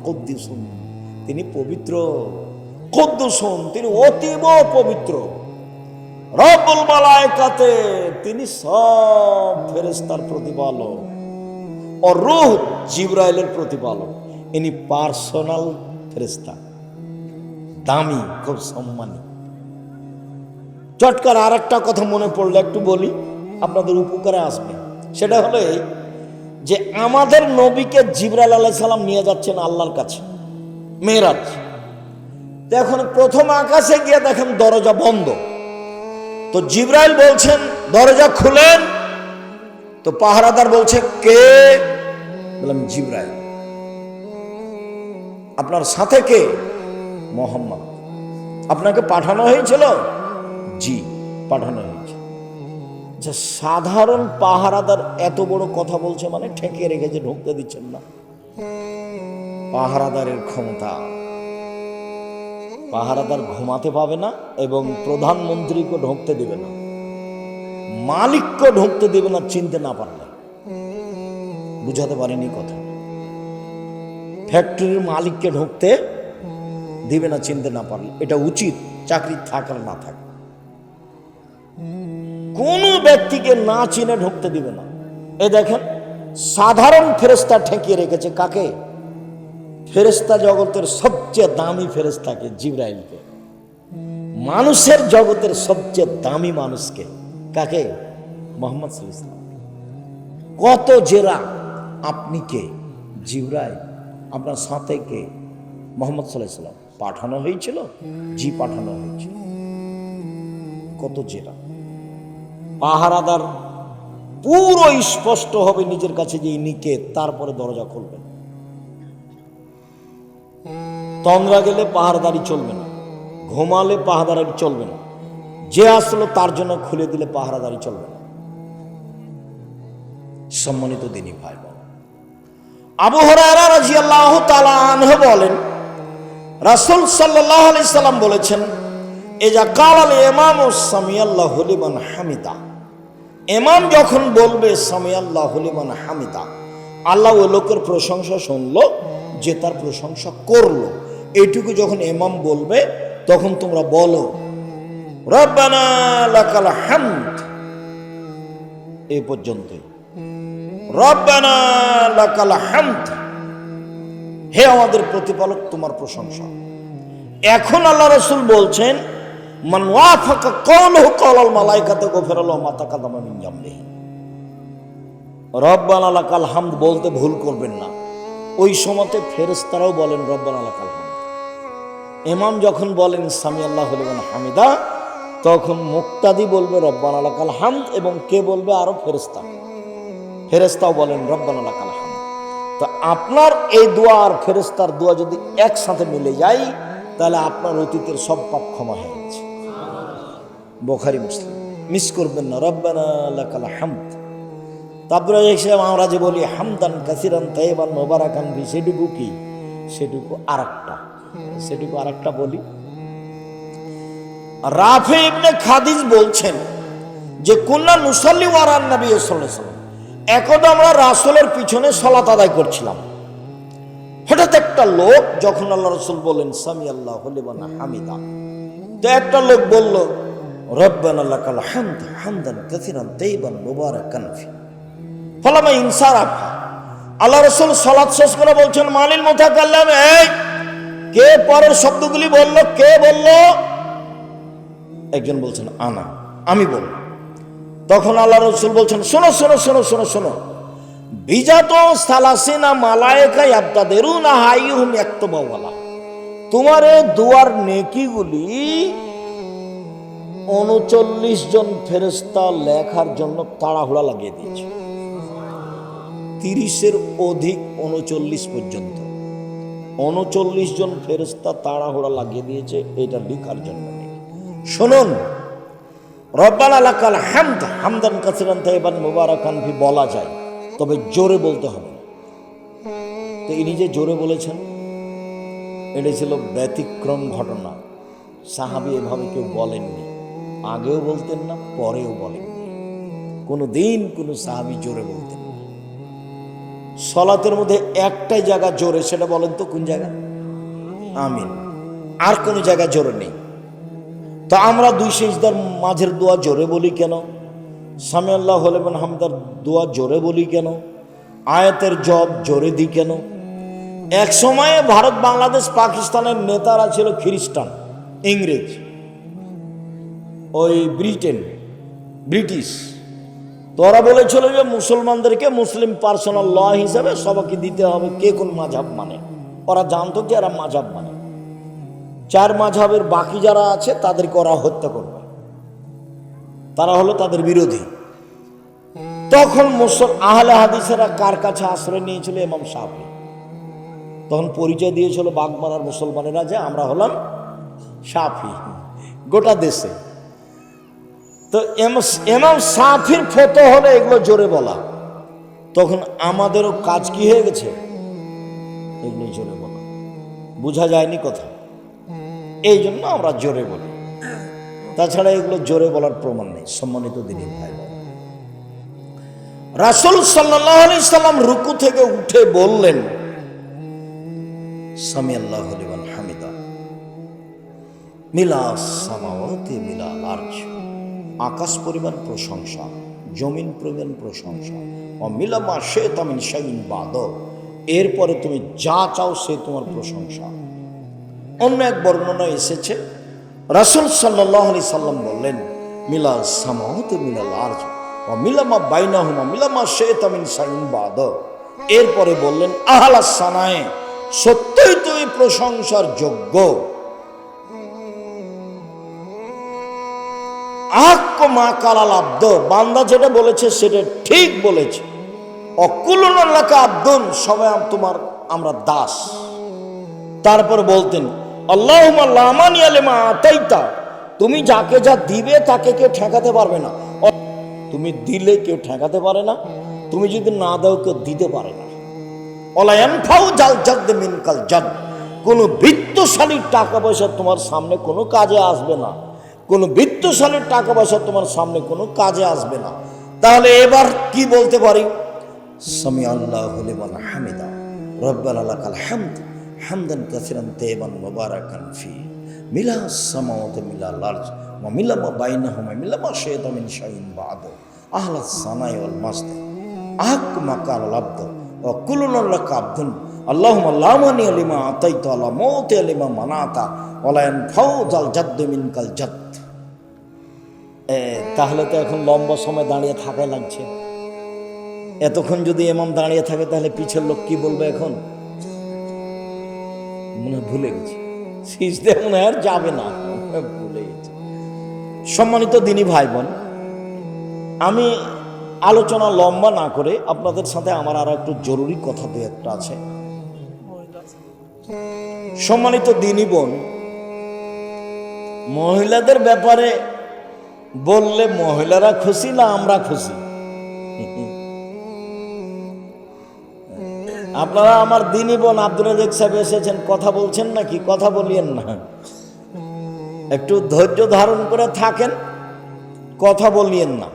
কুদ্দুসুন, তিনি পবিত্র, কুদ্দুসুন, তিনি অতীব পবিত্র, রব্বুল মালাইকাতে, তিনি সব ফেরেশতার প্রতিপালক, ও রূহ, জিবরাইলের প্রতিপালক। ইনি পার্সোনাল ফেরেশতা, দামি, খুব সম্মানী। চটকার আর একটা কথা মনে পড়লে একটু বলি, আপনাদের উপকারে আসবে। সেটা হলো এই যে আমাদের নবীকে জিবরাইল আলাইহিস সালাম নিয়ে যাচ্ছেন আল্লাহর কাছে মেরাজ। তো এখন প্রথম আকাশে গিয়ে দেখেন দরজা বন্ধ। তো জিবরাইল বলছেন দরজা খুলেন। তো পাহারাদার বলছে কে? বললাম জিবরাইল। আপনার সাথে কে? মুহাম্মদ। আপনাকে পাঠানো হয়েছিল? জি, পাঠানো হয়েছে। যে সাধারণ পাহারাদার এত বড় কথা বলছে মানে ঠেকিয়ে রেখেছে, ঢুকতে দিচ্ছেন না। পাহারাদারের ক্ষমতা, পাহারাদার ঘুমাতে পাবে না এবং প্রধানমন্ত্রীকে ঢুকতে দেবে না, মালিককে ঢুকতে দেবে না চিনতে না পারলে। বুঝাতে পারেনি কথা। ফ্যাক্টরির মালিককে ঢুকতে দিবে না চিনতে না পারলে, এটা উচিত, চাকরি থাক আর না থাক। কোন ব্যক্তিকে না চিনে ঢুকতে দিবে না। এ দেখেন সাধারণ ফেরেশতা ঠেকিয়ে রেখেছে কাকে? ফেরেশতা জগতের সবচেয়ে দামি ফেরেশতাকে, জিবরাইলকে। মানুষের জগতের সবচেয়ে দামি মানুষকে কাকে? মুহাম্মদ সাল্লাল্লাহু আলাইহি ওয়াসাল্লাম। কত জেরা, আপনি কে? জিবরাইল। আপনার সাথে কে? মুহাম্মদ সাল্লাল্লাহু আলাইহি ওয়াসাল্লাম। পাঠানো হয়েছিল? জি, পাঠানো হয়েছিল। কত জেরা। পাহারাদার পুরো স্পষ্ট হবে নিজের কাছে যে ইনি কে, তারপরে দরজা খুলবেন। তন্দ্রা গেলে পাহারাদারি চলবে না, ঘুমালে পাহারাদারি চলবে না, যে আসলো তার জন্য খুলে দিলে পাহারাদারি চলবে না। সম্মানিত দিনী ভাই বোন, আবু হুরায়রা রাদিয়াল্লাহু তাআলা আনহু বলেন, রাসূল সাল্লাল্লাহু আলাইহি সাল্লাম বলেছেন, ইজা কালাল ইমামু সামিয়াল্লাহু লিমান হামিদা। ইমাম যখন বলবে সামিয়াল্লাহু লিমান হামিদা, আল্লাহ ওই লোকের প্রশংসা শুনলো যে তার প্রশংসা করলো, এইটুকু যখন ইমাম বলবে তখন তোমরা বলো রব্বানা লাকাল হামদ, এই পর্যন্তই। রব্বানা লাকাল হামদ, হে আমাদের প্রতিপালক তোমার প্রশংসা। এখন আল্লাহ রাসূল বলছেন মান ওয়াফাকা কওলুহু কওলাল মালায়েকাতু গফিরা লাহু মা তাকাদ্দামা মিন যামবিহি। রব্বানা লাকাল হামদ বলতে ভুল করবেন না। ওই সময়তে ফেরেশতারাও বলেন রব্বানা লাকাল হামদ। ইমাম যখন বলেন সামি আল্লাহু লিমান হামিদা, তখন মুক্তাদি বলবে রব্বানা লাকাল হামদ, এবং কে বলবে? আরো ফেরেশতা। ফেরেশতাও বলেন রব্বানা লাকাল হামদ। তো আপনার এই দোয়া আর ফেরেশতার দোয়া যদি একসাথে মিলে যায়, তাহলে আপনার অতীতের সব পাপ ক্ষমা হয়ে গেছে। বুখারী মুসলিম, মিস করবেন না। রব্বানা লাকাল হামদ। তারপরে আমরা যে বলি হামদান কাসিরান তাইয়িবান মুবারাকান ফি, সেটুকু কি? সেটুকু আরেকটা বলি। রাফি ইবনে খাদিজ বলছেন যে কুন্না নুসাল্লি ওয়ারান নবী সাল্লাল্লাহু আলাইহি ওয়াসাল্লাম, একদা আমরা রাসূলের পিছনে সালাত আদায় করছিলাম। হঠাৎ একটা লোক, যখন আল্লাহ রাসূল বলেন সামি আল্লাহু লিমান হামিদা, তো একটা লোক বলল রব্বানা লাকাল হামদ হামদান কাসিরান তাইয়িবান মুবারাকান ফি। ফালামা ইনসারাফা, আল্লাহ রাসূল সালাত শেষ করে বলছেন মালিল মুতাকাল্লিম, এই কে পরের শব্দগুলি বলল? কে বলল? একজন বলছেন আনা, আমি বলব। তখন আল্লাহ রাসূল বলছেন শোনো শোনো শোনো শোনো শোনো, বিজাতো সালাসিনা মালায়েকা ইয়াবতাদিরুনা হাইয়ুহুম ইয়াকতুবুনা, তোমার এই দুয়ার নেকিগুলি 39 জন ফেরেশতা লেখার জন্য তাড়াহুড়া লাগিয়ে দিয়েছে। 30-এর অধিক 39 পর্যন্ত 39 জন ফেরেশতা তাড়াহুড়া লাগিয়ে দিয়েছে এটা লেখার জন্য। শুনুন, রব্বানা লাকাল হামদ হামদান কাসিরান তাইয়িবান মুবারাকান ফি বলা যায়, তবে জোরে বলতে হবে। তো ইনি যে জোরে বলেছেন, এটা ছিল ব্যতিক্রম ঘটনা। সাহাবী এভাবে কেউ বলেননি, আগেও বলতেন না, পরেও বলেননি। কোনো দিন কোনো সাহাবী জোরে বলতেন না। সালাতের মধ্যে একটাই জায়গা জোরে, সেটা বলেন তো কোন জায়গা? আমিন। আর কোনো জায়গা জোরে নেই। তা আমরা দুই সিজদার মাঝের দোয়া জোরে বলি কেন? সামি আল্লাহু লিমান হামিদার দোয়া জোরে বলি কেন? আয়াতের জব জোরে দিই কেন? এক সময়ে ভারত, বাংলাদেশ, পাকিস্তানের নেতারা ছিল খ্রিস্টান, ইংরেজ, ওই ব্রিটিশ। তোরা বলেছিল যে মুসলমানদেরকে মুসলিম পার্সোনাল ল হিসাবে সবাইকে দিতে হবে কে কোন মাযহাব মানে। ওরা জানতো যে এরা মাযহাব মানে, 4 মাযহাবের বাকি যারা আছে তাদেরকে ওরা হত্যা করবে, তারা হলো তাদের বিরোধী। তখন আহলে হাদিসেরা কার কাছে আশ্রয় নিয়েছিল? ইমাম শাফি। তখন পরিচয় দিয়েছিল বাগমারার মুসলমানেরা যে আমরা হলাম শাফি গোটা দেশে। তো ইমাম শাফির ফতোয়া হলে এগুলো জোরে বলা। তখন আমাদেরও কাজ কি হয়ে গেছে? এগুলো জোরে বলা। বোঝা যায়নি কথা, এই জন্য আমরা জোরে বলি। তাছাড়া এগুলো জোরে বলার প্রমাণ নেই। সম্মানিত দিনী ভাই, রাসূল সাল্লাল্লাহু আলাইহি সাল্লাম রুকু থেকে উঠে বললেন সামি আল্লাহু লিমান হামিদা মিলাস সামাওয়াতি মিলাল আরশ, আকাশ পরিমাণ প্রশংসা, জমিন পরিমাণ প্রশংসা, ও মিলামা শাইতা মিন শাইইন বাদ, এরপরে তুমি যা চাও সে তোমার প্রশংসা। অন্য এক বর্ণনা এসেছে রাসূল সাল্লাল্লাহু আলাইহি সাল্লাম বললেন মিলাস সামাওয়াতি মিলাল আরশ ও মিলামা বাইনাহুমা মিলামা শাইতা মিন শাইইন বাদ, এরপরে বললেন আহলাস সানায়ে, সত্যই তুমি প্রশংসার যোগ্য। মা কালাল আব্দ, বান্দা যেটা বলেছে সেটা ঠিক বলেছে। অকুলুন লাকা আব্দুন, সবাই তোমার আমরা দাস। তারপর বলতেন আল্লাহুম্মা লা মানিয়া লিমা আতাইতা, তুমি যাকে যা দিবে তাকে কেউ ঠেকাতে পারবে না। তুমি দিলে কেউ ঠেকাতে পারে না, তুমি যদি না দাও কেউ দিতে পারে না। ওয়ালা ইয়ানফাউ জাল জাদ মিনকাল জাদ, কোন বিত্তশালীর টাকা পয়সা তোমার সামনে কোনো কাজে আসবে না। কোন বিত্তশালীর টাকা পয়সা তোমার সামনে কোনো কাজে আসবে না। তাহলে এবার কি বলতে পারি? সামি আল্লাহু লিমান হামিদা রব্বানা লাকাল হামদ হামদান কাসিরান তাইয়িবান মুবারাকান ফি মিলাস সামাওয়াতি মিলাল আরশ ওয়া মিলামা বাইনাহুমা মিলামা শাইতা মিন শাইইন বা'দ আহলাস সানাই ওয়াল মাসদ আহক মাকাল আব্দ ওয়া কুল্লুনা লাকা আবদুন আল্লাহুম্মা লা মানিয়া লিমা আতাইতা ওয়া লা মুতিয়া লিমা মানাতা ওয়া লা ইয়ানফাউ যাল জাদ্দু মিনকাল জাদ্দ। তাহলে তো এখন লম্বা সময় দাঁড়িয়ে থাকাই লাগছে। এতক্ষণ যদি ইমাম দাঁড়িয়ে থাকে তাহলে পিছের লোক কি বলবে? এখন মনে ভুলে গেছে, সিজদে মনে আর যাবে না, ভুলে গেছে। সম্মানিত দিনী ভাই বোন, আমি আলোচনা লম্বা না করে আপনাদের সাথে আমার আরো একটু জরুরি কথা দু একটা আছে। সম্মানিত দিনী বোন, মহিলাদের ব্যাপারে বললে মহিলারা খুশি না আমরা খুশি? আপনারা আমার দিনী বোন আব্দুল রাজ্জাক সাহেব এসেছেন, কথা বলছেন নাকি? কথা বলিয়েন না, একটু ধৈর্য ধারণ করে থাকেন, কথা বলিয়েন না।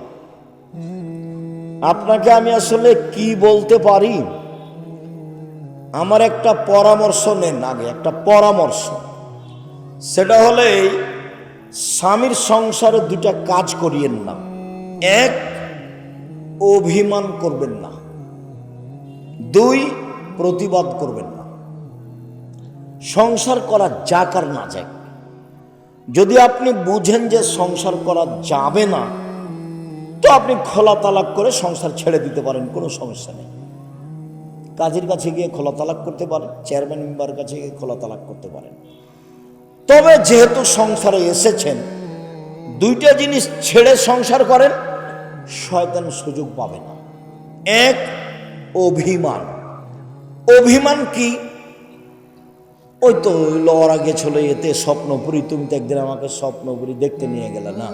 আপনাকে আমি আসলে কি বলতে পারি, আমার একটা পরামর্শ নেন আগে, একটা পরামর্শ। সেটা হলে স্বামীর সংসারে দুটা কাজ করিয়েন না। এক, অভিমান করবেন না। দুই, প্রতিবাদ করবেন না। সংসার করা যাক আর না যাক, যদি আপনি বুঝেন যে সংসার করা যাবে না, তো আপনি খোলা তালাক করে সংসার ছেড়ে দিতে পারেন, কোনো সমস্যা নেই। কাজীর কাছে গিয়ে খোলা তালাক করতে পারেন, চেয়ারম্যান মেম্বার কাছে গিয়ে খোলা তালাক করতে পারেন। তবে যেহেতু সংসারে এসেছেন, দুইটা জিনিস ছেড়ে সংসার করেন, শয়তান সুযোগ পাবে না। এক, অভিমান। অভিমান কি? ওই তো লওয়ার আগে চলে এতে স্বপ্নপুরী, তুমি তো একদিন আমাকে স্বপ্নপুরী দেখতে নিয়ে গেলে না।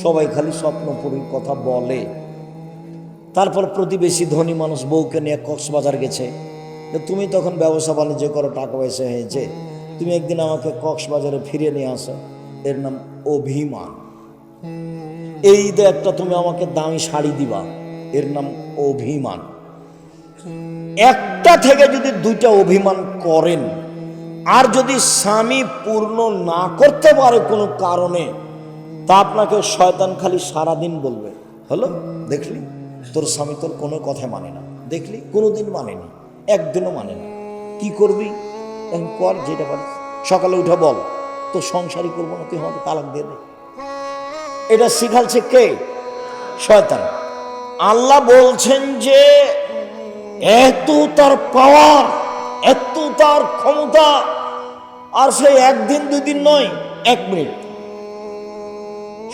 সবাই খালি স্বপ্নপুরীর কথা বলে। তারপর প্রতিবেশী ধনী মানুষ বউকে নিয়ে কক্সবাজার গেছে, তুমি তখন ব্যবসা বাণিজ্য করো, টাকা পয়সা হয়েছে, তুমি একদিন আমাকে কক্সবাজারে ফিরিয়ে নিয়ে আসো, এর নাম অভিমান। এই ঈদে একটা তুমি আমাকে দামি শাড়ি দিবা, এর নাম অভিমান। একটা থেকে যদি দুইটা অভিমান করেন, আর যদি স্বামী পূর্ণ না করতে পারে কোনো কারণে, তা আপনাকে শয়তান খালি সারাদিন বলবে, হলো দেখলি তোর স্বামী তোর কোনো কথা মানে না, দেখলি কোনোদিন মানেনি, একদিনও মানে না, কি করবি এখন কর, যেটা পারিস। সকালে উঠে বল তো সংসারই করবো না, তুই আমাকে তালাক দিয়ে দে। এটা শিখালছে কে? শয়তান। আল্লাহ বলছেন যে এত তার পাওয়ার, এত তার ক্ষমতা, আর সে একদিন দুই দিন নয়, 1 মিনিট।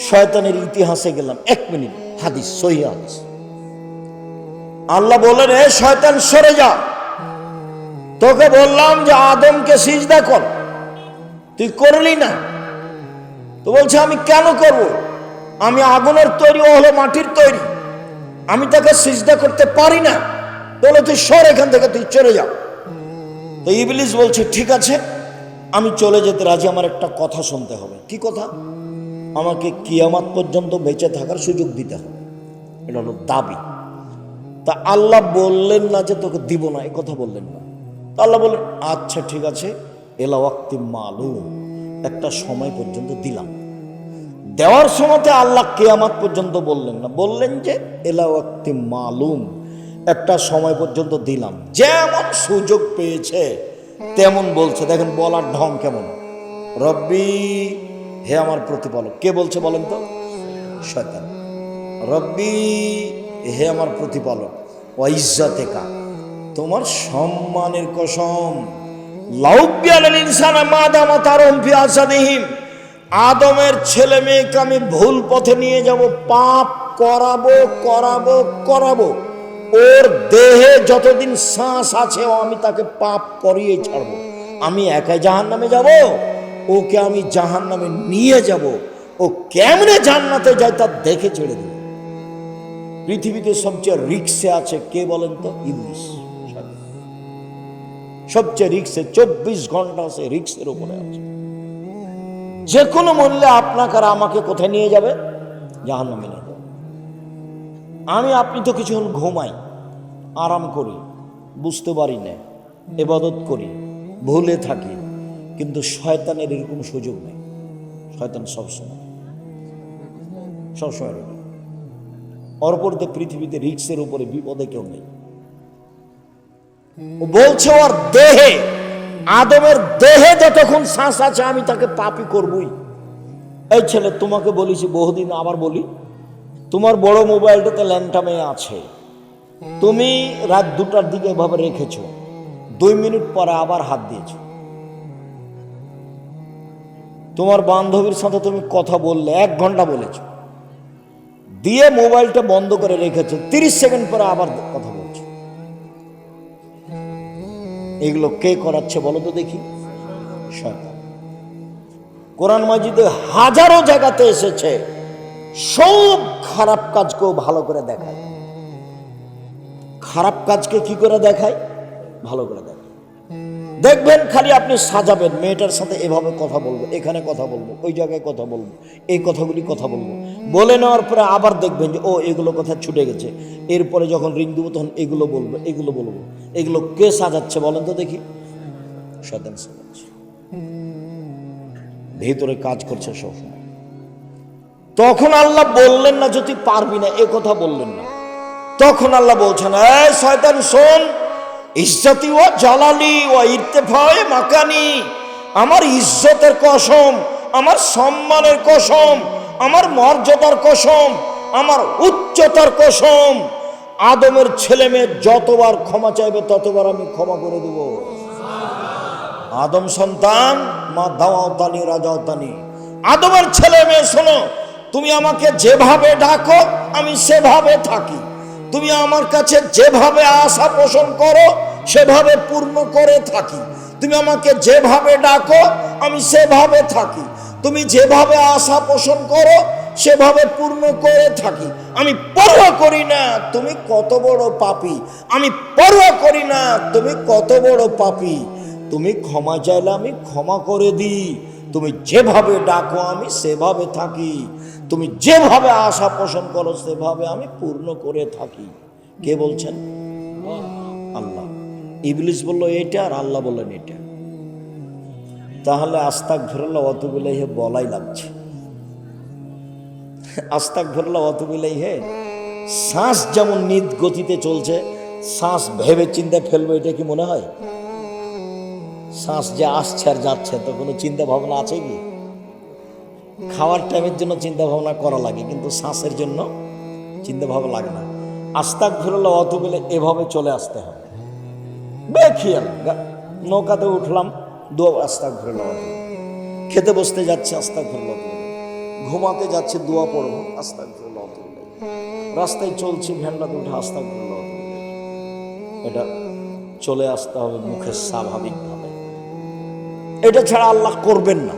শয়তানের ইতিহাসে গেলাম, 1 মিনিট, হাদিস, সহিহ হাদিস। আল্লাহ বলেন, এ শয়তান সরে যা, তোকে বললাম যে আদমকে সিজদা কর, তুই করলি না। তো বলছে আমি কেন করব? আমি আগুনের তৈরি, ও হলো মাটির তৈরি, আমি তাকে সিজদা করতে পারি না। বলে তুই সর এখান থেকে, তুই চলে যা। তো ইবলিস বলছে ঠিক আছে, আমি চলে যেতে রাজি, আমার একটা কথা শুনতে হবে। কি কথা? আমাকে কিয়ামত পর্যন্ত বেঁচে থাকার সুযোগ দিতে হবে, এটা হলো দাবি। তা আল্লাহ বললেন না যে তোকে দিব না, এই কথা বললেন না। তা আল্লাহ বললেন আচ্ছা ঠিক আছে, এলা ওয়াক্তি মালুম, একটা সময় পর্যন্ত দিলাম। দেওয়ার সময়তে আল্লাহ কিয়ামত পর্যন্ত বললেন না, বললেন যে এলা ওয়াক্তি মালুম, একটা সময় পর্যন্ত দিলাম। যেমন সুযোগ পেয়েছে তেমন বলছে। দেখেন বলার ঢং কেমন, রব্বি, হে আমার প্রতিপালক। কে বলছে বলেন তো? শয়তান। রব্বি, হে আমার প্রতিপালক, ওয়া ইজ্জাতেকা, তোমার সম্মানের কসম, লাউবিয়াল ইনসানা মাদামা তারুম ফি আসাদিহিম, আদমের ছেলে মেয়েকে আমি ভুল পথে নিয়ে যাব, পাপ করাবো করাবো করাবো, ওর দেহে যতদিন শ্বাস আছে আমি তাকে পাপ করিয়ে ছাড়বো। আমি একাই জাহান্নামে যাব, ওকে আমি জাহান্নামে নিয়ে যাব, ও কেমনে জান্নাতে যায় তা দেখে ছেড়ে দেব। পৃথিবীতে সবচেয়ে রিক্সে আছে কে বলেন তো? ইবলিস। সবচেয়ে রিক্সে, 24 ঘন্টা আছে রিক্সের উপরে আছে। যে কোনো মূল্যে আপনাকে আর আমাকে কোথায় নিয়ে যাবে? জাহান্নামে নিয়ে যাবে। আপনি তো কিছুক্ষণ ঘুমাই, আরাম করি, বুঝতে পারি না, ইবাদত করি, ভুলে থাকি, কিন্তু শয়তানের এরকম সুযোগ নেই। শয়তান সবসময় রবে। ওর উপর তো পৃথিবীতে রিক্সের উপরে বিপদে কেউ নেই। ও বলছে ওর দেহে, আদমের দেহে যতক্ষণ শ্বাস আছে আমি তাকে পাপী করবই। এই ছেলে, তোমাকে বলেছি বহুদিন, আবার বলি, তোমার বড় মোবাইলটাতে ল্যাংটা মেয়ে আছে, তুমি রাত 2টার দিকে এভাবে রেখেছো, 2 মিনিট পরে আবার হাত দিয়েছো। তোমার বান্ধবীর সাথে তুমি কথা বললে, 1 ঘন্টা বলেছো, দিয়ে মোবাইলটা বন্ধ করে রেখেছো, 30 সেকেন্ড পরে আবার কথা বলছো। এগুলো কে করাচ্ছে বলো তো দেখি? শয়তান। কোরআন মাজিদে হাজারো জায়গাতে এসেছে, সব খারাপ কাজকেও ভালো করে দেখায়। খারাপ কাজকে কি করে দেখায়? ভালো করে দেখায়। দেখবেন খালি আপনি সাজাবেন, মেয়েটার সাথে এভাবে কথা বলবো, এখানে কথা বলবো, ওই জায়গায় কথা বলবো, এই কথাগুলি কথা বলবো, বলে নেওয়ার পরে আবার দেখবেন যে ও এগুলো কথা ছুটে গেছে, এরপরে যখন রিং দেবো তখন এগুলো বলবো, এগুলো বলবো। এগুলো কে সাজাচ্ছে বলেন তো দেখি? শয়তান সাজাচ্ছে, ভেতরে কাজ করছে সবসময়। তখন আল্লাহ বললেন না যে তুই পারবি না, এ কথা বললেন না। তখন আল্লাহ বলছেন, এই শয়তান শোন, ইজ্জতি ও জালালি ও ইরতেফায়ে মাকানি, আমার ইজ্জতের কসম, আমার সম্মানের কসম, আমার মর্যাদার কসম, আমার উচ্চতার কসম, আদমের ছেলে মেয়ে যতবার ক্ষমা চাইবে ততবার আমি ক্ষমা করে দেব। আদম সন্তান, মা দাওয়াতানি রাজাওতানি, আদমের ছেলে মেয়ে শোনো, তুমি আমাকে যেভাবে ডাকো আমি সেভাবে থাকি, তুমি আমার কাছে যেভাবে আশা পোষণ করো সেভাবে পূর্ণ করে থাকি, তুমি আমাকে যেভাবে ডাকো আমি সেভাবে থাকি, তুমি যেভাবে আশা পোষণ করো সেভাবে পূর্ণ করে থাকি। আমি পরোয়া করি না তুমি কত বড় পাপী, আমি পরোয়া করি না তুমি কত বড় পাপী, তুমি ক্ষমা চাইলে আমি ক্ষমা করে দিই, তুমি যেভাবে ডাকো আমি সেভাবে থাকি, তুমি যেভাবে আশা পোষণ করো সেভাবে আমি পূর্ণ করে থাকি। কে বলছেন? আল্লাহ। ইবলিস বলল এটা, আর আল্লাহ বললেন এটা। তাহলে আস্তাগফিরুল্লাহ ওয়া আতুবু ইলাইহি বলাই লাগছে। আস্তাগফিরুল্লাহ ওয়া আতুবু ইলাইহি, শ্বাস যেমন নিজ গতিতে চলছে, শ্বাস ভেবে চিন্তা ফেলবো, এটা কি মনে হয়? শ্বাস যে আসছে আর যাচ্ছে, তো কোনো চিন্তা ভাবনা আছে কি? খাওয়ার টাইমের জন্য চিন্তা ভাবনা করা লাগে, কিন্তু শ্বাসের জন্য চিন্তা ভাবনা লাগে না। আস্তাগফিরুল্লাহ ওয়া আতুবু ইলাইহি এভাবে চলে আসতে হবে বেখিয়াল। নৌকাতে উঠলাম, দোয়া আস্তাগফিরুল্লাহ ওয়া আতুবু ইলাইহি, খেতে বসতে যাচ্ছে আস্তাগফিরুল্লাহ ওয়া আতুবু ইলাইহি, ঘুমাতে যাচ্ছে দোয়া পড়বো আস্তাগফিরুল্লাহ ওয়া আতুবু ইলাইহি, রাস্তায় চলছি ভ্যানটাতে উঠে আস্তাগফিরুল্লাহ ওয়া আতুবু ইলাইহি। এটা চলে আসতে হবে মুখে স্বাভাবিকভাবে, এটা ছাড়া আল্লাহ করবেন না।